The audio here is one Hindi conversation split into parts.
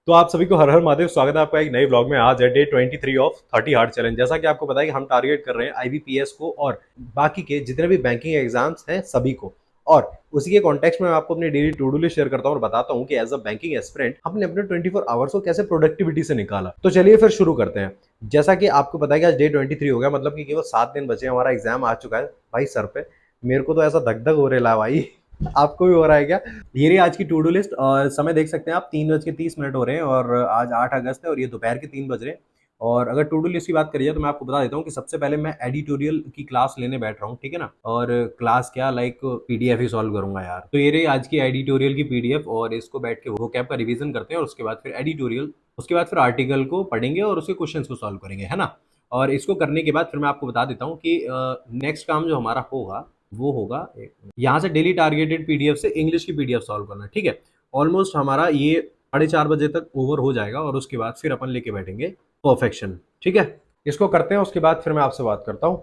तो आप सभी को हर हर महादेव, स्वागत है आपका एक नए ब्लॉग में। आज है डे 23 ऑफ 30 हार्ड चैलेंज। जैसा कि आपको पता है कि हम टारगेट कर रहे हैं आईबीपीएस को और बाकी के जितने भी बैंकिंग एग्जाम्स हैं सभी को। और उसी के कॉन्टेक्स्ट में मैं आपको अपनी daily to do list share करता हूँ और बताता हूँ कि एज अ बैंकिंग एस्पिरेंट हमने अपने 24 आवर्स को कैसे प्रोडक्टिविटी से निकाला। तो चलिए फिर शुरू करते हैं। जैसा कि आपको पता है कि आज डे 23 हो गया, मतलब कि केवल 7 दिन बचे, हमारा एग्जाम आ चुका है भाई सर पे। मेरे को तो ऐसा धक धक हो रहा है भाई। आपको भी हो रहा है क्या? ये रही आज की टू डू लिस्ट और समय देख सकते हैं आप, 3:30 हो रहे हैं और आज 8 अगस्त है और ये दोपहर के 3 बज रहे हैं। और अगर टू डू लिस्ट की बात करिए तो मैं आपको बता देता हूँ कि सबसे पहले मैं एडिटोरियल की क्लास लेने बैठ रहा हूँ, ठीक है ना। और क्लास क्या, लाइक पीडीएफ ही सॉल्व करूंगा यार। तो ये रही आज की एडिटोरियल की पीडीएफ और इसको बैठ के वो कैब का रिवीजन करते हैं और उसके बाद फिर एडिटोरियल, उसके बाद फिर आर्टिकल को पढ़ेंगे और उसके क्वेश्चन को सॉल्व करेंगे, है ना। और इसको करने के बाद फिर मैं आपको बता देता हूँ कि नेक्स्ट काम जो हमारा होगा वो होगा यहाँ से डेली टारगेटेड पीडीएफ से इंग्लिश की पीडीएफ सॉल्व करना, ठीक है। ऑलमोस्ट हमारा ये 4:30 बजे तक ओवर हो जाएगा और उसके बाद फिर अपन लेके बैठेंगे परफेक्शन, ठीक है। इसको करते हैं, उसके बाद फिर मैं आपसे बात करता हूँ।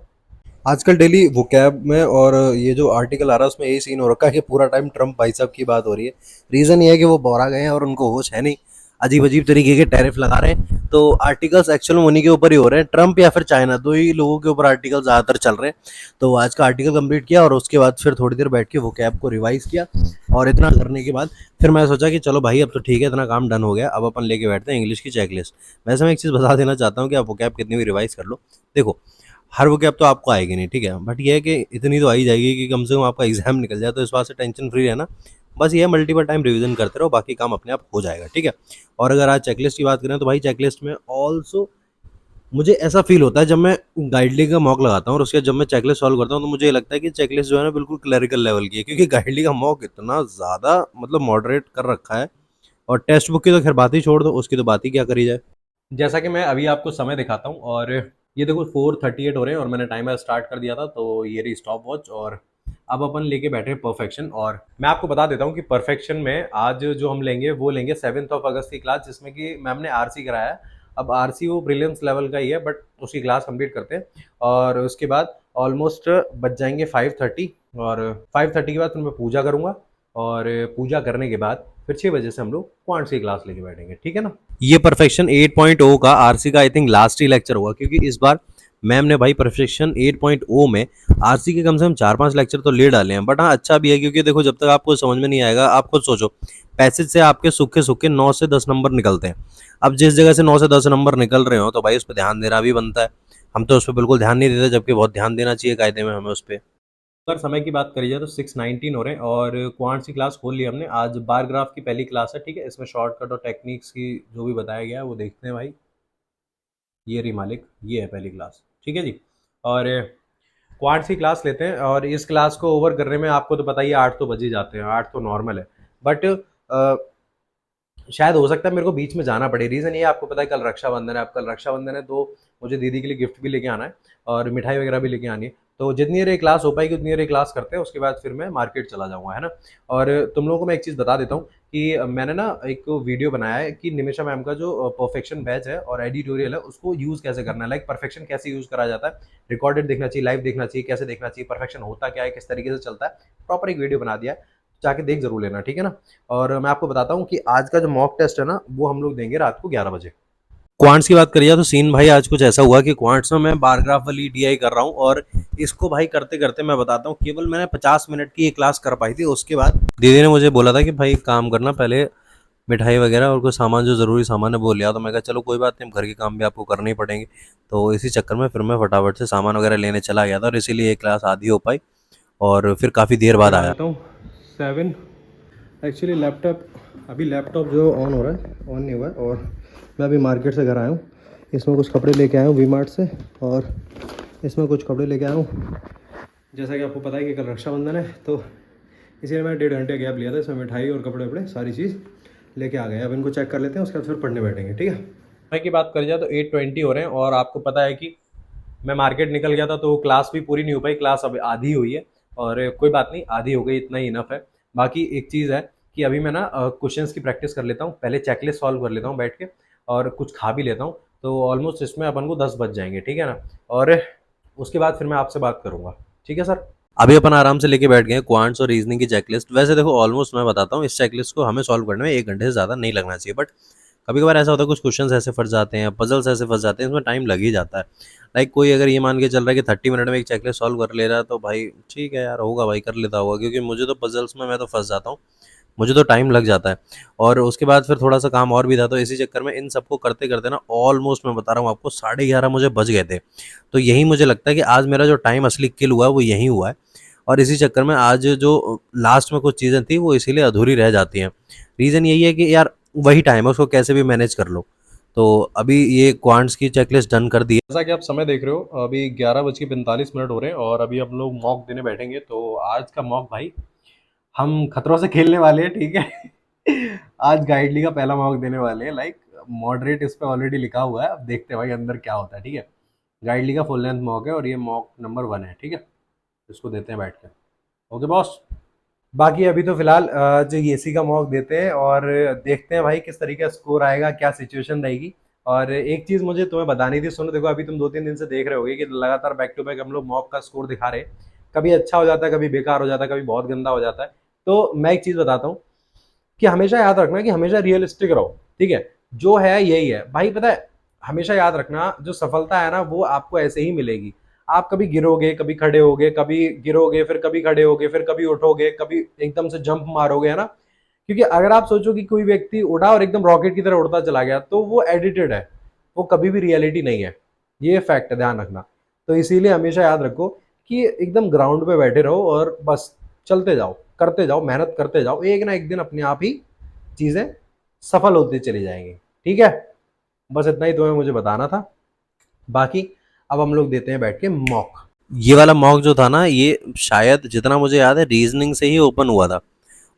आजकल डेली वोकैब में और ये जो आर्टिकल आ रहा है उसमें यही सीन हो रखा है कि पूरा टाइम ट्रम्प भाई साहब की बात हो रही है। रीज़न ये है कि वो बोरा गए हैं और उनको होश है नहीं, अजीब अजीब तरीके के टैरिफ लगा रहे हैं। तो आर्टिकल्स एक्चुअल में उन्हीं के ऊपर ही हो रहे हैं, ट्रम्प या फिर चाइना, दो ही लोगों के ऊपर आर्टिकल ज़्यादातर चल रहे हैं। तो आज का आर्टिकल कंप्लीट किया और उसके बाद फिर थोड़ी देर बैठ के वोकैब को रिवाइज किया और इतना करने के बाद फिर मैं सोचा कि चलो भाई अब तो ठीक है, इतना काम डन हो गया, अब अपन लेके बैठते हैं इंग्लिश की चेकलिस्ट। वैसे मैं एक चीज़ बता देना चाहता हूँ कि आप वोकैब कितनी भी रिवाइज कर लो, देखो हर वो कैब तो आपको आएगी नहीं, ठीक है, बट ये है कि इतनी तो आ ही जाएगी कि कम से कम आपका एग्जाम निकल जाए। तो इस बात से टेंशन फ्री है ना, बस ये मल्टीपल टाइम रिवीजन करते रहो, बाकी काम अपने आप हो जाएगा, ठीक है। और अगर आज चेकलिस्ट की बात करें तो भाई चेकलिस्ट में ऑल्सो मुझे ऐसा फील होता है जब मैं गाइडली का मॉक लगाता हूँ और उसके बाद जब मैं चेकलिस्ट सॉल्व करता हूँ तो मुझे ये लगता है कि चेकलिस्ट जो है ना बिल्कुल क्लरिकल लेवल की है, क्योंकि गाइडली का मॉक इतना ज़्यादा मतलब मॉडरेट कर रखा है। और टेक्स्ट बुक की तो खैर बात ही छोड़ दो, उसकी तो बात ही क्या करी जाए। जैसा कि मैं अभी आपको समय दिखाता हूँ और ये देखो 4:38 हो रहे हैं और मैंने टाइमर स्टार्ट कर दिया था, तो ये रही स्टॉप वॉच और अब अपन लेके बैठे हैं परफेक्शन। और मैं आपको बता देता हूँ कि परफेक्शन में आज जो हम लेंगे वो लेंगे 7 अगस्त की क्लास, जिसमें कि मैम ने आरसी कराया है। अब आरसी वो प्रीलिम्स लेवल का ही है, बट उसकी क्लास कंप्लीट करते हैं और उसके बाद ऑलमोस्ट बच जाएंगे 5:30 और 5:30 के बाद फिर मैं पूजा करूँगा और पूजा करने के बाद फिर 6 बजे से हम लोग क्वांट्स की क्लास लेके बैठेंगे, ठीक है ना। ये परफेक्शन 8.0 का आरसी का I think last he lecture होगा, क्योंकि इस बार मैम ने भाई परफेक्शन 8.0 में आरसी के कम से कम 4-5 लेक्चर तो ले डाले हैं। बट हाँ अच्छा भी है, क्योंकि देखो जब तक आपको समझ में नहीं आएगा, आप खुद सोचो पैसेज से आपके सूखे सूखे 9 से 10 नंबर निकलते हैं। अब जिस जगह से 9 से 10 नंबर निकल रहे हो तो भाई उस पर ध्यान देना भी बनता है। हम तो उस पर बिल्कुल ध्यान नहीं देते, जबकि बहुत ध्यान देना चाहिए कायदे में हमें उस पर। अगर समय की बात करी जाए तो 6:19 हो रहे हैं और क्वांट्स की क्लास खोल ली हमने। आज बार ग्राफ की पहली क्लास है, ठीक है। इसमें शॉर्टकट और टेक्निक्स की जो भी बताया गया है वो देखते हैं भाई। ये रही मालिक, ये है पहली क्लास, ठीक है जी। और क्वांट्स की क्लास लेते हैं और इस क्लास को ओवर करने में आपको तो पता ही है 8 तो बज ही जाते हैं, 8 तो नॉर्मल है। बट शायद हो सकता है मेरे को बीच में जाना पड़े। रीज़न ये आपको पता है कल रक्षाबंधन है, अब कल रक्षाबंधन है तो मुझे दीदी के लिए गिफ्ट भी लेके आना है और मिठाई वगैरह भी लेके आनी है। तो जितनी देर ये क्लास हो पाएगी उतनी देर ये क्लास करते हैं, उसके बाद फिर मैं मार्केट चला जाऊँगा, है ना। और तुम लोगों को मैं एक चीज़ बता देता हूँ कि मैंने ना एक वीडियो बनाया है कि निमिषा मैम का जो परफेक्शन बैच है और एडिटोरियल है उसको यूज़ कैसे करना है, लाइक परफेक्शन कैसे यूज़ करा जाता है, रिकॉर्डेड देखना चाहिए, लाइव देखना चाहिए, कैसे देखना चाहिए, परफेक्शन होता क्या है, किस तरीके से चलता है, प्रॉपर एक वीडियो बना दिया है, जाके देख जरूर लेना, ठीक है ना। और मैं आपको बताता हूँ कि आज का जो मॉक टेस्ट है ना वो हम लोग देंगे रात को 11 बजे। क्वांट्स की बात करिए तो सीन भाई आज कुछ ऐसा हुआ कि क्वांट्स में मैं बारग्राफ वाली डीआई कर रहा हूँ और इसको भाई करते करते मैं बताता हूँ केवल मैंने 50 मिनट की ये क्लास कर पाई थी। उसके बाद दीदी ने मुझे बोला था कि भाई काम करना, पहले मिठाई वगैरह और कुछ सामान जो ज़रूरी सामान है वो लिया। तो मैं कहा चलो कोई बात नहीं, घर के काम भी आपको करने ही पड़ेंगे। तो इसी चक्कर में फिर मैं फटाफट से सामान वगैरह लेने चला गया था और इसीलिए ये क्लास आधी हो पाई और फिर काफ़ी देर बाद आया। 7 एक्चुअली लैपटॉप, अभी लैपटॉप जो ऑन हो रहा है, ऑन नहीं हुआ है। और मैं अभी मार्केट से घर आया हूँ, इसमें कुछ कपड़े लेके आया हूँ वी मार्ट से और इसमें कुछ कपड़े लेके आया हूँ। जैसा कि आपको पता है कि कल रक्षाबंधन है तो इसीलिए मैं 1.5 घंटे गैप लिया था, इसमें मिठाई और कपड़े वपड़े सारी चीज़ लेके आ गए। अब इनको चेक कर लेते हैं, उसके बाद फिर पढ़ने बैठेंगे, ठीक है। भाई की बात करी जाए तो 8:20 हो रहे हैं और आपको पता है कि मैं मार्केट निकल गया था तो क्लास भी पूरी नहीं हो पाई, क्लास अब आधी हुई है और कोई बात नहीं, आधी हो गई, इतना ही इनफ है। बाकी एक चीज़ है कि अभी मैं ना क्वेश्चंस की प्रैक्टिस कर लेता हूँ, पहले चेकलिस्ट सॉल्व कर लेता हूँ बैठ के और कुछ खा भी लेता हूँ। तो ऑलमोस्ट इसमें अपन को 10 बज जाएंगे, ठीक है ना। और उसके बाद फिर मैं आपसे बात करूँगा, ठीक है सर। अभी अपन आराम से लेके बैठ गए क्वांट्स और रीजनिंग की चेकलिस्ट। वैसे देखो ऑलमोस्ट मैं बताता हूँ इस चेकलिस्ट को हमें सॉल्व करने में 1 घंटे से ज़्यादा नहीं लगना चाहिए, बट कभी कभार ऐसा होता है कुछ क्वेश्चंस ऐसे फंस जाते हैं, पजल्स ऐसे फंस जाते हैं, इसमें टाइम लग ही जाता है। लाइक कोई अगर ये मान के चल रहा है कि 30 मिनट में एक चेकलिस्ट सॉल्व कर ले रहा है, तो भाई ठीक है यार, होगा भाई, कर लेता होगा, क्योंकि मुझे तो पजल्स में मैं तो फंस जाता हूँ, मुझे तो टाइम लग जाता है। और उसके बाद फिर थोड़ा सा काम और भी था, तो इसी चक्कर में इन सबको करते करते ना ऑलमोस्ट मैं बता रहा हूँ आपको 11:30 मुझे बज गए थे। तो यही मुझे लगता है कि आज मेरा जो टाइम असली किल हुआ है वो यही हुआ है। और इसी चक्कर में आज जो लास्ट में कुछ चीज़ें थी वो इसीलिए अधूरी रह जाती हैं। रीज़न यही है कि यार वही टाइम है, उसको कैसे भी मैनेज कर लो। तो अभी ये क्वांट्स की चेकलिस्ट डन कर दी है। जैसा कि आप समय देख रहे हो, अभी 11:45 हो रहे हैं और अभी हम लोग मॉक देने बैठेंगे। तो आज का मॉक भाई हम खतरों से खेलने वाले हैं, ठीक है। आज गाइडली का पहला मॉक देने वाले हैं। लाइक मॉडरेट इस पे ऑलरेडी लिखा हुआ है, अब देखते हैं भाई अंदर क्या होता है, ठीक है। गाइडली का फुल लेंथ मॉक है और ये मॉक नंबर 1 है, ठीक है। इसको देते हैं बैठ के। Okay boss. बाकी अभी तो फिलहाल जो एसी का मॉक देते हैं और देखते हैं भाई किस तरीके का स्कोर आएगा, क्या सिचुएशन रहेगी। और एक चीज मुझे तुम्हें बतानी थी, सुनो। देखो अभी तुम 2-3 दिन से देख रहे होगे कि लगातार बैक टू बैक हम लोग मॉक का स्कोर दिखा रहे हैं। कभी अच्छा हो जाता है, कभी बेकार हो जाता है, कभी बहुत गंदा हो जाता है। तो मैं एक चीज बताता हूँ कि हमेशा याद रखना कि हमेशा रियलिस्टिक रहो, ठीक है। जो है यही है भाई, पता है। हमेशा याद रखना, जो सफलता है ना वो आपको ऐसे ही मिलेगी। आप कभी गिरोगे, कभी खड़े होगे, कभी गिरोगे, फिर कभी खड़े होगे, फिर कभी उठोगे, कभी एकदम से जंप मारोगे, है ना। क्योंकि अगर आप सोचो कि कोई व्यक्ति उड़ा और एकदम रॉकेट की तरह उड़ता चला गया, तो वो एडिटेड है। वो कभी भी रियलिटी नहीं है। ये फैक्ट है, ध्यान रखना। तो इसीलिए हमेशा याद रखो कि एकदम ग्राउंड पे बैठे रहो और बस चलते जाओ, करते जाओ, मेहनत करते जाओ। एक ना एक दिन अपने आप ही चीजें सफल होती चली जाएंगी, ठीक है। बस इतना ही तुम्हें मुझे बताना था। बाकी अब हम लोग देते हैं बैठ के मॉक। ये वाला मॉक जो था ना, ये शायद जितना मुझे याद है रीजनिंग से ही ओपन हुआ था।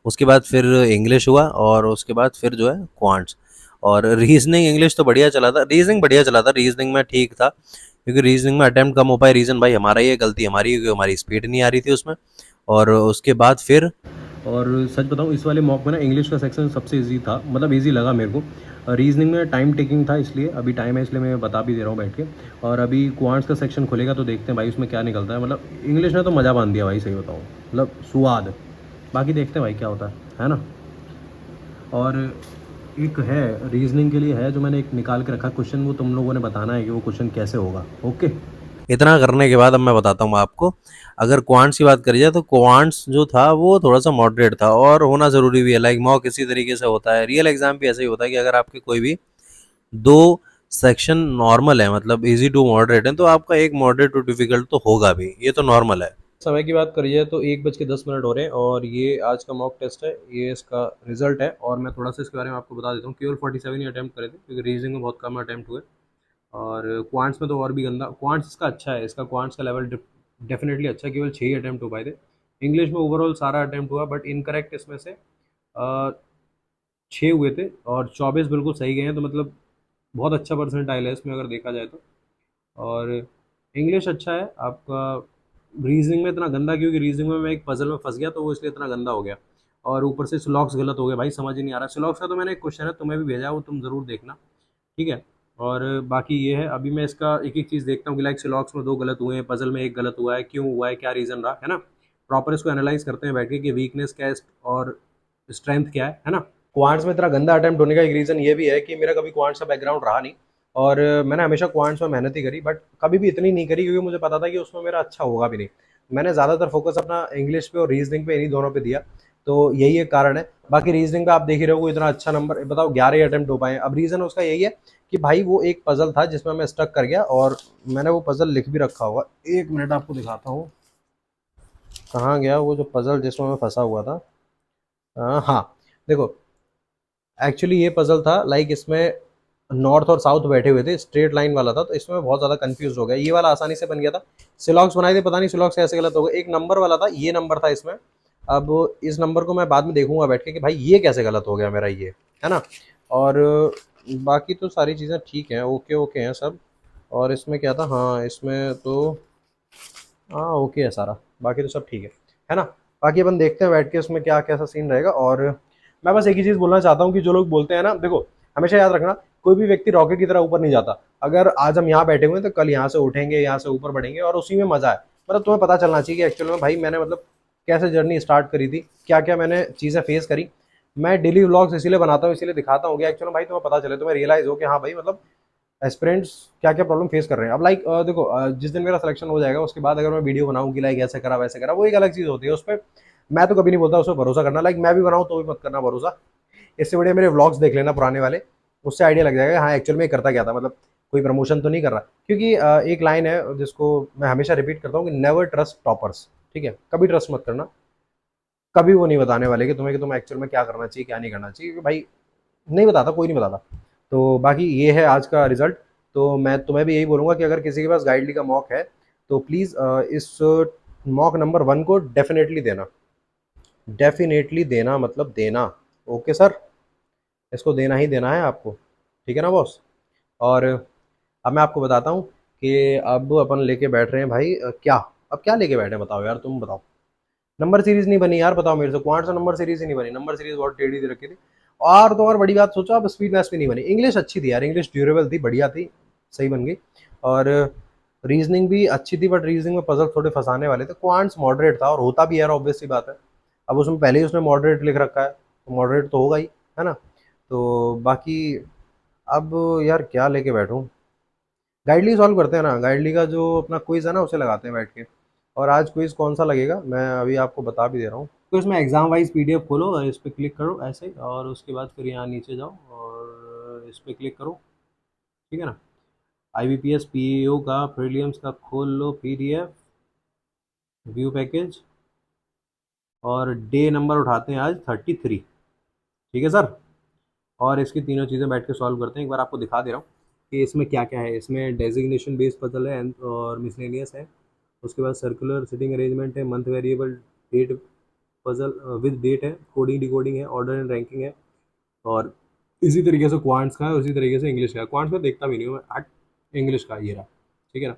उसके बाद फिर इंग्लिश हुआ और उसके बाद फिर जो है क्वांट्स। और रीजनिंग इंग्लिश तो बढ़िया चला था, रीजनिंग बढ़िया चला था, रीजनिंग में ठीक था, क्योंकि रीजनिंग में अटेम्प्ट कम हो पाए। रीजन भाई हमारा ही है, गलती हमारी है, क्योंकि हमारी स्पीड नहीं आ रही थी उसमें। और उसके बाद फिर और सच बताऊं, इस वाले मॉक में ना इंग्लिश का सेक्शन सबसे इजी था, मतलब इजी लगा मेरे को। रीजनिंग में टाइम टेकिंग था, इसलिए अभी टाइम है, इसलिए मैं बता भी दे रहा हूँ बैठ के। और अभी क्वांट्स का सेक्शन खुलेगा तो देखते हैं भाई उसमें क्या निकलता है। मतलब इंग्लिश ने तो मज़ा बांध दिया भाई, सही बताऊँ, मतलब स्वाद। बाकी देखते हैं भाई क्या होता है ना। और एक है रीजनिंग के लिए है जो मैंने एक निकाल के रखा क्वेश्चन, वो तुम लोगों ने बताना है कि वो क्वेश्चन कैसे होगा। ओके। इतना करने के बाद अब मैं बताता हूँ आपको। अगर क्वांट्स की बात करी जाए तो क्वांट्स जो था वो थोड़ा सा मॉडरेट था और होना ज़रूरी भी है। लाइक मॉक इसी तरीके से होता है, रियल एग्जाम भी ऐसे ही होता है कि अगर आपके कोई भी दो सेक्शन नॉर्मल है, मतलब इजी टू मॉडरेट है, तो आपका एक मॉडरेट टू डिफिकल्ट तो होगा भी, ये तो नॉर्मल है। समय की बात करी जाए तो 1:10 हो रहे हैं और ये आज का मॉक टेस्ट है, ये इसका रिजल्ट है। और मैं थोड़ा सा इसके बारे में आपको बता देता हूँ। केवल 47 ही अटैम्प्ट करे थे, क्योंकि रीजनिंग में बहुत कम अटैम्प्ट हुए। और क्वांट्स में तो और भी गंदा। क्वांट्स इसका अच्छा है, इसका क्वांट्स का लेवल डेफिनेटली अच्छा है। केवल 6 ही अटैम्प्ट हो पाए थे। इंग्लिश में ओवरऑल सारा अटैम्प्ट हुआ, बट इनकरेक्ट इसमें से 6 हुए थे और 24 बिल्कुल सही गए हैं। तो मतलब बहुत अच्छा परसेंटाइल है इसमें अगर देखा जाए तो। और इंग्लिश अच्छा है आपका। रीजनिंग में इतना गंदा, क्योंकि रीजनिंग में मैं एक पजल में फंस गया, तो वो इसलिए इतना गंदा हो गया। और ऊपर से स्लॉक्स गलत हो गए भाई, समझ ही नहीं आ रहा। स्लॉक्स का तो मैंने एक क्वेश्चन है तुम्हें भी भेजा है, वो तुम ज़रूर देखना, ठीक है। और बाकी ये है, अभी मैं इसका एक एक चीज़ देखता हूँ कि लाइक सिलॉक्स में 2 गलत हुए हैं, पजल में 1 गलत हुआ है, क्यों हुआ है, क्या रीज़न रहा है ना। प्रॉपर इसको एनालाइज करते हैं बैठ के कि वीकनेस क्या है और स्ट्रेंथ क्या है ना। क्वांट्स में इतना गंदा अटेम्प्ट होने का एक रीज़न ये भी है कि मेरा कभी क्वांट्स का बैकग्राउंड रहा नहीं। और मैंने हमेशा क्वांट्स में मेहनत ही करी, बट कभी भी इतनी नहीं करी, क्योंकि मुझे पता था कि उसमें मेरा अच्छा होगा भी नहीं। मैंने ज़्यादातर फोकस अपना इंग्लिश पे और रीजनिंग पे, इन्हीं दोनों पे दिया। तो यही एक कारण है। बाकी रीजनिंग पे आप देख ही रहे हो, इतना अच्छा नंबर, बताओ 11 अटेम्प्ट हो पाए। अब रीज़न उसका यही है कि भाई वो एक पजल था जिसमें मैं स्टक कर गया, और मैंने वो पजल लिख भी रखा होगा। एक मिनट आपको दिखाता हूँ, कहाँ गया वो जो पजल जिसमें मैं फंसा हुआ था। हाँ, देखो। एक्चुअली ये पजल था, लाइक इसमें नॉर्थ और साउथ बैठे हुए थे, स्ट्रेट लाइन वाला था, तो इसमें बहुत ज़्यादा कंफ्यूज हो गया। ये वाला आसानी से बन गया था। सिलॉक्स बनाए थे, पता नहीं सिलॉक्स कैसे गलत हो गए। एक नंबर वाला था, ये नंबर था इसमें। अब इस नंबर को मैं बाद में देखूंगा बैठ के कि भाई ये कैसे गलत हो गया मेरा, ये है ना। और बाकी तो सारी चीज़ें ठीक हैं, ओके ओके हैं सब। और इसमें क्या था, हाँ इसमें तो हाँ ओके है सारा। बाकी तो सब ठीक है ना। बाकी अपन देखते हैं बैठ के इसमें क्या कैसा सीन रहेगा। और मैं बस एक ही चीज़ बोलना चाहता हूँ कि जो लोग बोलते हैं ना, देखो हमेशा याद रखना, कोई भी व्यक्ति रॉकेट की तरह ऊपर नहीं जाता। अगर आज हम यहाँ बैठे हुए हैं तो कल यहाँ से उठेंगे, यहाँ से ऊपर बढ़ेंगे, और उसी में मजा है। मतलब तुम्हें पता चलना चाहिए कि एक्चुअल में भाई मैंने मतलब कैसे जर्नी स्टार्ट करी थी, क्या क्या मैंने चीज़ें फेस करी। मैं डेली व्लॉग्स इसीलिए बनाता हूँ, इसीलिए दिखाता हूँ कि एक्चुअली भाई तुम्हें पता चले, तुम्हें रियलाइज हो कि हाँ भाई मतलब एस्पिरेंट्स क्या क्या प्रॉब्लम फेस कर रहे हैं। अब लाइक देखो जिस दिन मेरा सिलेक्शन हो जाएगा उसके बाद अगर मैं वीडियो बनाऊँ कि लाइक ऐसे करा वैसे करा, वो एक अलग चीज़ होती है। उस पर मैं तो कभी नहीं बोलता उस पर भरोसा करना, लाइक मैं भी बनाऊँ तो भी मत करना भरोसा। इससे बढ़िया मेरे व्लॉग्स देख लेना पुराने वाले, उससे आइडिया लग जाएगा हाँ एक्चुअल में करता क्या था, मतलब कोई प्रमोशन तो नहीं कर रहा। क्योंकि एक लाइन है जिसको मैं हमेशा रिपीट करता हूँ कि नेवर ट्रस्ट टॉपर्स, ठीक है, कभी ट्रस्ट मत करना। कभी वो नहीं बताने वाले कि तुम्हें एक्चुअल में क्या करना चाहिए क्या नहीं करना चाहिए, क्योंकि भाई नहीं बताता, कोई नहीं बताता। तो बाकी ये है आज का रिजल्ट। तो मैं तुम्हें भी यही बोलूँगा कि अगर किसी के पास गाइडली का मॉक है तो प्लीज़ इस मॉक नंबर 1 को डेफिनेटली देना, डेफिनेटली देना, मतलब देना। ओके सर, इसको देना ही देना है आपको, ठीक है ना बॉस। और अब मैं आपको बताता हूँ कि अब अपन लेके बैठ रहे हैं भाई क्या, अब क्या लेके बैठे हैं बताओ यार, तुम बताओ। नंबर सीरीज नहीं बनी यार, बताओ मेरे से, क्वांट से नंबर सीरीज ही नहीं बनी, नंबर सीरीज बहुत टेढ़ी दे रखी थी। और तो और बड़ी बात सोचो, अब स्पीड मैथ्स भी नहीं बनी। इंग्लिश अच्छी थी यार, इंग्लिश ड्यूरेबल थी, बढ़िया थी, सही बन गई। और रीजनिंग भी अच्छी थी, बट रीजनिंग में पजल थोड़े फंसाने वाले थे। क्वांट्स मॉडरेट था, और होता भी यार, ऑब्वियस सी बात है। अब उसमें पहले ही उसने मॉडरेट लिख रखा है तो मॉडरेट तो होगा ही, है ना। तो बाकी अब यार क्या लेके बैठूं, गाइडली सॉल्व करते हैं ना, गाइडली का जो अपना क्विज है ना उसे लगाते हैं बैठ के। और आज क्विज कौन सा लगेगा मैं अभी आपको बता भी दे रहा हूँ। तो इसमें एग्जाम वाइज पीडीएफ खोलो और इस पर क्लिक करो ऐसे, और उसके बाद फिर यहाँ नीचे जाओ और इस पर क्लिक करो, ठीक है ना। IBPS PEO का प्रीलियम्स का खोल लो पीडीएफ, व्यू पैकेज, और डे नंबर उठाते हैं आज 33, ठीक है सर। और इसकी तीनों चीज़ें बैठ के सॉल्व करते हैं। एक बार आपको दिखा दे रहा हूँ कि इसमें क्या क्या है। इसमें डेजिग्नेशन बेस्ड पजल है और मिसलेनियस है। उसके बाद सर्कुलर सिटिंग अरेंजमेंट है, month variable date puzzle with date है, कोडिंग डिकोडिंग है, ऑर्डर एंड रैंकिंग है। और इसी तरीके से क्वांट्स का है, उसी तरीके से इंग्लिश का है। क्वांट्स में देखता भी नहीं हूँ मैं, हट, इंग्लिश का ये रहा, ठीक है ना।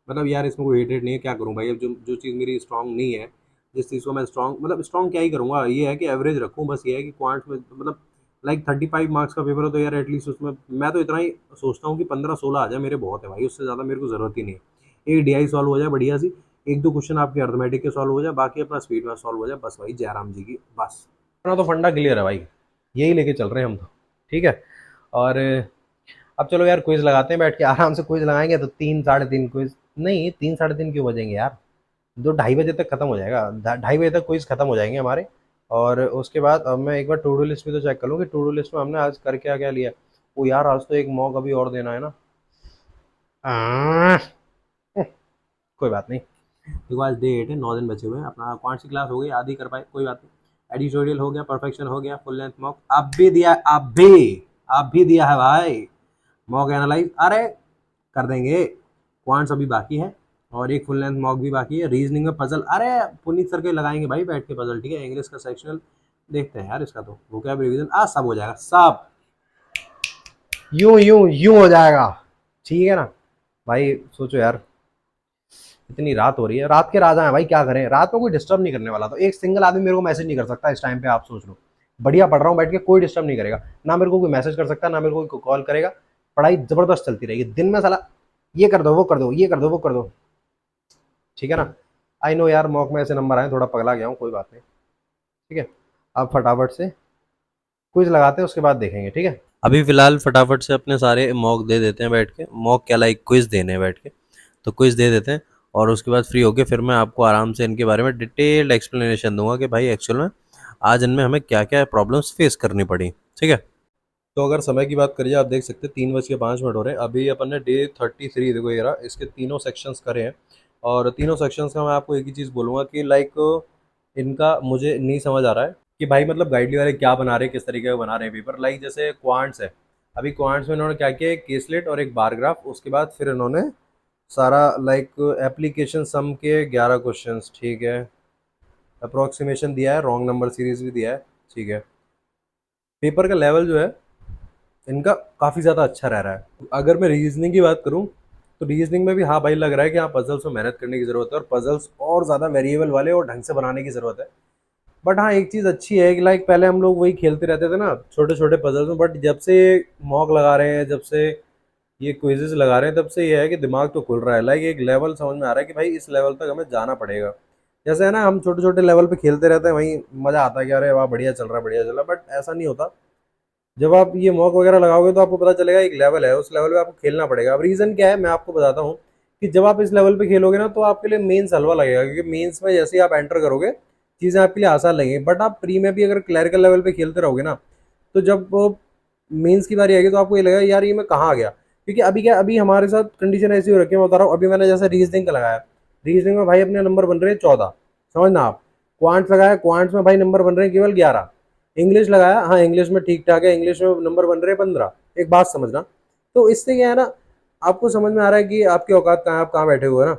मतलब यार इसमें कोई हेटेड नहीं है, क्या करूँ भाई, अब जो जो चीज़ मेरी स्ट्रांग नहीं है, जिस चीज़ को मैं स्ट्रांग, मतलब स्ट्रांग क्या ही करूँगा, ये है कि एवरेज रखूँ बस। ये है कि क्वांट्स में मतलब लाइक 35 मार्क्स का पेपर हो तो यार एटलीस्ट उसमें मैं तो इतना ही सोचता हूँ कि 15-16 आ जाए मेरे बहुत है भाई, उससे ज़्यादा मेरे को ज़रूरत ही नहीं है। एक DI सॉल्व हो जाए बढ़िया सी, एक दो क्वेश्चन आपके अर्थमेटिक के सॉल्व हो जाए, बाकी अपना स्पीड में सॉल्व हो जाए, बस भाई जयराम जी की बस। अपना तो फंडा क्लियर है भाई, यही लेके चल रहे हैं हम तो, ठीक है। और अब चलो यार क्विज लगाते हैं बैठ के, आराम से क्विज लगाएंगे तो 3 साढ़े 3 क्विज, नहीं 3 साढ़े 3 क्यों बजेंगे यार, 2 ढाई बजे तक खत्म हो जाएगा, 2:30 बजे तक क्विज खत्म हो जाएंगे हमारे। और उसके बाद अब मैं एक बार टू डू लिस्ट भी तो चेक कर लूँ कि टू डू लिस्ट में हमने आज कर क्या क्या लिया। ओ यार आज तो एक मॉक अभी और देना है ना। आह, कोई बात नहीं, देखो आज डे 8 है, 9 दिन बचे हुए हैं, अपना कौन सी क्लास हो गई आधी कर पाए, कोई बात नहीं। एडिटोरियल हो गया, परफेक्शन हो गया, फुल लेंथ मॉक आप भी दिया, आप भी दिया है भाई। मॉक एनालाइज अरे कर देंगे, क्वांट्स अभी बाकी है, और एक फुल लेंथ मॉक भी बाकी है। रीजनिंग में पजल अरे पुनीत सर के लगाएंगे भाई बैठ के पजल, ठीक है। इंग्लिश का सेक्शनल देखते हैं यार, इसका तो वोकैब रिवीजन आज सब हो जाएगा, सब यूं यूं यूं हो जाएगा, ठीक है ना। भाई सोचो यार, इतनी रात हो रही है, रात के राजा हैं भाई, क्या करें, रात में कोई डिस्टर्ब नहीं करने वाला, तो एक सिंगल आदमी मेरे को मैसेज नहीं कर सकता इस टाइम पे, आप सोच लो। बढ़िया पढ़ रहा हूँ बैठ के, कोई डिस्टर्ब नहीं करेगा, ना मेरे को कोई मैसेज कर सकता, ना मेरे को कोई कॉल करेगा। पढ़ाई जबरदस्त चलती रहेगी दिन में, साला ये कर दो वो कर दो, ये कर दो वो कर दो, ठीक है ना। आई नो यार मॉक में ऐसे नंबर आए, थोड़ा पगला गया हूँ, कोई बात नहीं, ठीक है। अब फटाफट से क्विज लगाते हैं, उसके बाद देखेंगे, ठीक है। अभी फ़िलहाल फटाफट से अपने सारे मॉक दे देते हैं बैठ के, मॉक क्या लाइक क्विज़ देने हैं बैठ के, तो क्विज़ दे देते हैं। और उसके बाद फ्री होके फिर मैं आपको आराम से इनके बारे में डिटेल्ड एक्सप्लेनेशन दूंगा कि भाई एक्चुअल में आज इनमें हमें क्या क्या प्रॉब्लम्स फेस करनी पड़ी, ठीक है। तो अगर समय की बात करिए, आप देख सकते हैं 3:05 हो रहे हैं। अभी अपन ने डे 33 देखो ये रहा, इसके तीनों सेक्शंस करे हैं। और तीनों सेक्शंस का मैं आपको एक ही चीज़ बोलूँगा कि लाइक इनका मुझे नहीं समझ आ रहा है कि भाई मतलब गाइडली वाले क्या बना रहे हैं, किस तरीके का बना रहे हैं पेपर। लाइक जैसे क्वांट्स है, अभी क्वांट्स में इन्होंने क्या किया, एक केसलेट और एक बार ग्राफ, उसके बाद फिर इन्होंने सारा लाइक एप्लीकेशन सम के 11 क्वेश्चंस, ठीक है। अप्रोक्सीमेशन दिया है, रॉन्ग नंबर सीरीज भी दिया है, ठीक है। पेपर का लेवल जो है इनका काफ़ी ज़्यादा अच्छा रह रहा है। अगर मैं रीजनिंग की बात करूँ तो रीजनिंग में भी हाँ भाई लग रहा है कि हाँ पजल्स में मेहनत करने की ज़रूरत है, और पजल्स और ज़्यादा वेरिएबल वाले और ढंग से बनाने की ज़रूरत है। बट हाँ एक चीज़ अच्छी है कि लाइक पहले हम लोग वही खेलते रहते थे ना छोटे छोटे पजल्स में, बट जब से मॉक लगा रहे हैं, जब से ये क्विजेज लगा रहे हैं, तब से ये है कि दिमाग तो खुल रहा है। लाइक एक लेवल समझ में आ रहा है कि भाई इस लेवल तक हमें जाना पड़ेगा। जैसे है ना, हम छोटे छोटे लेवल पे खेलते रहते हैं, वहीं मजा आता है कि अरे वाह बढ़िया चल रहा है, बढ़िया चल रहा है, बट ऐसा नहीं होता। जब आप ये मॉक वगैरह लगाओगे तो आपको पता चलेगा एक लेवल है, उस लेवल पे आपको खेलना पड़ेगा। अब रीज़न क्या है मैं आपको बताता हूँ, कि जब आप इस लेवल पे खेलोगे ना तो आपके लिए मेंस हलवा लगेगा, क्योंकि मेंस में जैसे ही आप एंटर करोगे चीज़ें आपके लिए आसान लगेंगी। बट आप प्री में भी अगर क्लैरिकल लेवल पे खेलते रहोगे ना, तो जब मेंस की बारी आएगी तो आपको ये लगेगा यार ये मैं कहाँ आ गया। क्योंकि अभी क्या, अभी हमारे साथ कंडीशन ऐसी हो रखी है, मैं बता रहा हूँ। अभी मैंने जैसे रीजनिंग का लगाया, रीजनिंग में भाई अपने नंबर बन रहे हैं 14, समझना आप। क्वांट्स लगाया, क्वांट्स में भाई नंबर बन रहे हैं केवल 11। इंग्लिश लगाया, हाँ इंग्लिश में ठीक ठाक है, इंग्लिश में नंबर बन रहे हैं 15। एक बात समझना, तो इससे क्या है ना, आपको समझ में आ रहा है कि आपकी औकात कहाँ है, आप कहाँ बैठे हुए हैं ना।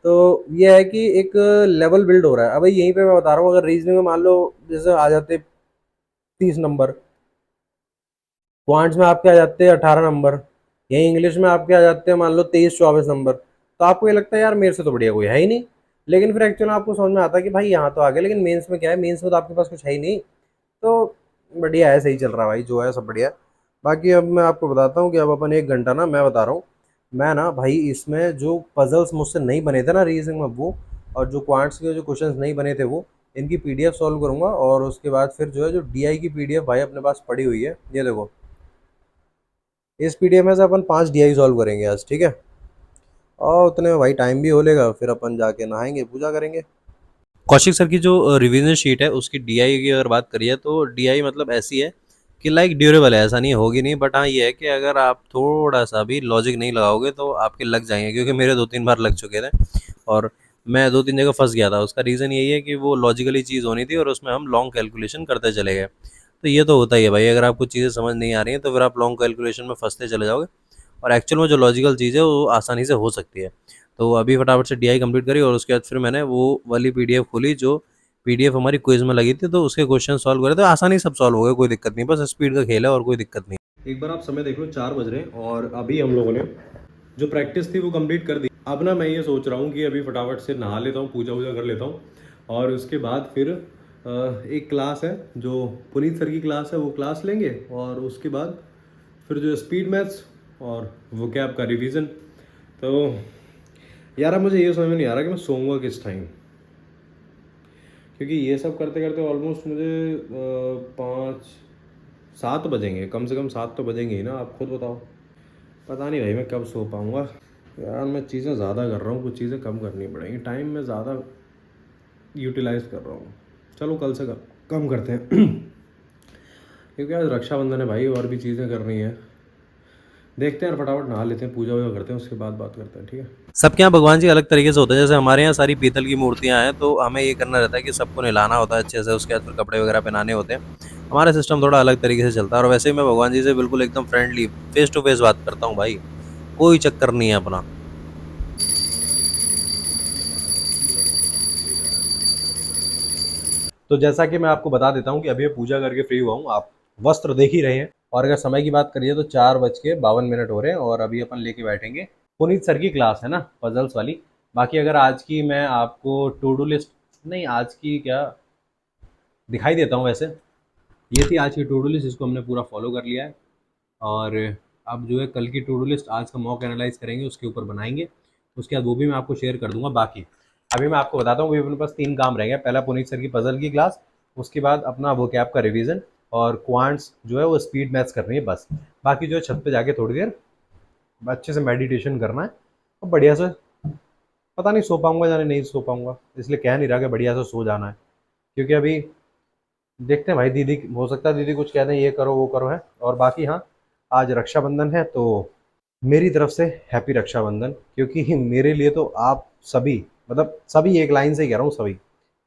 तो ये है कि एक लेवल बिल्ड हो रहा है। अब यहीं पे मैं बता रहा हूँ, अगर रीजनिंग में मान लो जैसे आ जाते 30 नंबर, क्वांट्स में आपके आ जाते हैं 18 नंबर, यही इंग्लिश में आपके आ जाते हैं मान लो 23-24 नंबर, तो आपको ये लगता है यार मेरे से तो बढ़िया कोई है ही नहीं। लेकिन फिर एक्चुअली आपको समझ में आता है कि भाई यहाँ तो आ गया, लेकिन मेंस में क्या है, मेंस में तो आपके पास कुछ है ही नहीं। तो बढ़िया है, सही चल रहा है भाई, जो है सब बढ़िया है। बाकी अब मैं आपको बताता हूँ कि अब अपन 1 घंटा ना, मैं बता रहा हूँ, मैं ना भाई इसमें जो पजल्स मुझसे नहीं बने थे ना रीजनिंग में वो, और जो क्वांट्स के जो क्वेश्चंस नहीं बने थे वो, इनकी पीडीएफ सॉल्व करूंगा। और उसके बाद फिर जो है, जो डीआई की पीडीएफ भाई अपने पास पड़ी हुई है, ये देखो, इस पीडीएफ में से अपन 5 डीआई सॉल्व करेंगे आज, ठीक है। और उतने में भाई टाइम भी हो लेगा, फिर अपन जाके नहाएंगे, पूजा करेंगे। कौशिक सर की जो रिवीजन शीट है उसकी डीआई की अगर बात करिए तो डीआई मतलब ऐसी है कि लाइक ड्यूरेबल है, ऐसा नहीं होगी नहीं, बट हाँ ये है कि अगर आप थोड़ा सा भी लॉजिक नहीं लगाओगे तो आपके लग जाएंगे, क्योंकि मेरे 2-3 बार लग चुके थे और मैं 2-3 जगह फंस गया था। उसका रीज़न यही है कि वो लॉजिकली चीज़ होनी थी और उसमें हम लॉन्ग कैलकुलेशन करते चले गए। तो ये तो होता ही है भाई, अगर आपको चीज़ें समझ नहीं आ रही हैं तो फिर आप लॉन्ग कैलकुलेशन में फंसते चले जाओगे और एक्चुअल में जो लॉजिकल चीज़ है वो आसानी से हो सकती है। तो अभी फटाफट से डीआई कंप्लीट करी और उसके बाद फिर मैंने वो वाली पीडीएफ खोली जो पीडीएफ हमारी क्विज में लगी थी, तो उसके क्वेश्चन सॉल्व करे तो आसानी सब सॉल्व हो गए, कोई दिक्कत नहीं, बस स्पीड का खेल है और कोई दिक्कत नहीं। एक बार आप समय देख लो, 4 बज रहे हैं और अभी हम लोगों ने जो प्रैक्टिस थी वो कंप्लीट कर दी। अब ना मैं ये सोच रहा हूँ कि अभी फटाफट से नहा लेता हूँ, पूजा वूजा कर लेता हूँ, और उसके बाद फिर एक क्लास है जो पुनीत सर की क्लास है, वो क्लास लेंगे। और उसके बाद फिर जो स्पीड मैथ्स और वो क्या आपका रिवीजन। तो यार अब मुझे ये समझ में नहीं आ रहा कि मैं सोऊंगा किस टाइम, क्योंकि ये सब करते करते ऑलमोस्ट मुझे 5-7 बजेंगे, कम से कम 7 तो बजेंगे ही ना, आप खुद बताओ। पता नहीं भाई मैं कब सो पाऊँगा। यार मैं चीज़ें ज़्यादा कर रहा हूँ, कुछ चीज़ें कम करनी पड़ेंगी, टाइम में ज़्यादा यूटिलाइज कर रहा हूँ। चलो कल से कम करते हैं क्योंकि आज रक्षाबंधन है भाई, और भी चीज़ें करनी है। देखते हैं यार, फटाफट नहा लेते हैं, पूजा वूजा करते हैं, उसके बाद बात करते हैं, ठीक है। सबके यहाँ भगवान जी अलग तरीके से होते हैं, जैसे हमारे यहाँ सारी पीतल की मूर्तियाँ हैं तो हमें ये करना रहता है कि सबको नहलाना होता है अच्छे से, उसके बाद फिर कपड़े वगैरह पहनाने होते हैं। हमारा सिस्टम थोड़ा अलग तरीके से चलता है और वैसे ही मैं भगवान जी से बिल्कुल एकदम फ्रेंडली फेस टू फेस बात करता हूँ भाई, कोई चक्कर नहीं है अपना। तो जैसा कि मैं आपको बता देता हूँ कि अभी मैं पूजा करके फ्री हुआ हूँ, आप वस्त्र देख ही रहे हैं। और अगर समय की बात करिए तो 4:52 हो रहे हैं, और अभी अपन लेके बैठेंगे पुनीत सर की क्लास है ना, पजल्स वाली। बाकी अगर आज की मैं आपको टू डू लिस्ट, नहीं आज की क्या, दिखाई देता हूँ वैसे। ये थी आज की टू डू लिस्ट, इसको हमने पूरा फॉलो कर लिया है। और अब जो है कल की टू डू लिस्ट, आज का मॉक एनालाइज करेंगे, उसके ऊपर बनाएंगे। उसके बाद वो भी मैं आपको शेयर कर दूंगा। बाकी अभी मैं आपको बताता हूँ, अभी अपने पास 3 काम रह गए। पहला पुनीत सर की पजल की क्लास, उसके बाद अपना वो कैप का रिवीजन, और क्वांट्स जो है वो स्पीड मैथ्स करनी है बस। बाकी जो है छत पे जाके थोड़ी देर अच्छे से मेडिटेशन करना है, और बढ़िया से, पता नहीं सो पाऊंगा या नहीं सो पाऊंगा, इसलिए कह नहीं रहा कि बढ़िया से सो जाना है। क्योंकि अभी देखते हैं भाई, दीदी हो सकता है दीदी कुछ कह दें ये करो वो करो है। और बाकी हाँ, आज रक्षाबंधन है, तो मेरी तरफ से हैप्पी रक्षाबंधन। क्योंकि मेरे लिए तो आप सभी, मतलब सभी, एक लाइन से ही कह रहा हूँ, सभी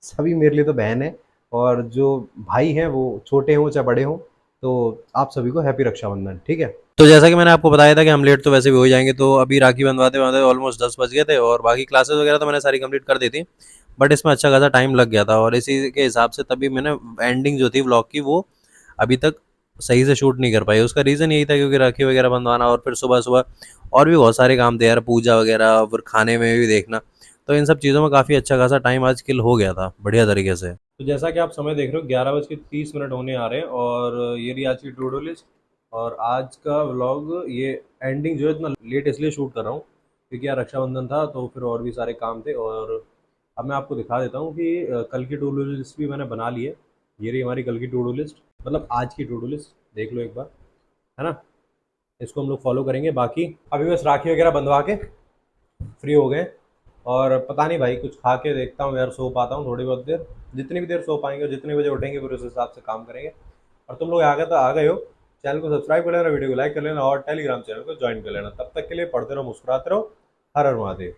सभी मेरे लिए तो बहन है। और जो भाई हैं वो छोटे हों चाहे बड़े हों, तो आप सभी को हैप्पी रक्षाबंधन, ठीक है। तो जैसा कि मैंने आपको बताया था कि हम लेट तो वैसे भी हो ही जाएंगे, तो अभी राखी बंधवाते बंधवाते ऑलमोस्ट 10 बज गए थे और बाकी क्लासेस वगैरह तो मैंने सारी कंप्लीट कर दी थी, बट इसमें अच्छा खासा टाइम लग गया था और इसी के हिसाब से तभी मैंने एंडिंग जो थी व्लॉग की वो अभी तक सही से शूट नहीं कर पाई। उसका रीज़न यही था क्योंकि राखी वगैरह बंधवाना और फिर सुबह सुबह और भी बहुत सारे काम थे यार, पूजा वगैरह, फिर खाने में भी देखना, तो इन सब चीज़ों में काफ़ी अच्छा खासा टाइम आज किल हो गया था बढ़िया तरीके से। तो जैसा कि आप समय देख रहे हो, 11:30 होने आ रहे हैं, और ये रही आज की टू डू लिस्ट। और आज का व्लॉग ये एंडिंग जो है इतना लेट इसलिए शूट कर रहा हूँ, क्योंकि यार रक्षाबंधन था, तो फिर और भी सारे काम थे। और अब मैं आपको दिखा देता हूँ कि कल की टू डू लिस्ट भी मैंने बना ली है। ये रही हमारी कल की टू डू लिस्ट, मतलब आज की टू डू लिस्ट, देख लो एक बार, है ना। इसको हम लोग फॉलो करेंगे। बाकी अभी बस राखी वगैरह बंधवा के फ्री हो गए, और पता नहीं भाई कुछ खा के देखता हूँ यार, सो पाता हूँ थोड़ी बहुत देर, जितनी भी देर सो पाएंगे और जितने बजे उठेंगे फिर उस हिसाब से काम करेंगे। और तुम लोग आ गए तो आ गए हो, चैनल को सब्सक्राइब कर लेना, वीडियो को लाइक कर लेना और टेलीग्राम चैनल को ज्वाइन कर लेना। तब तक के लिए पढ़ते रहो, मुस्कुराते रहो। हर हर महादेव।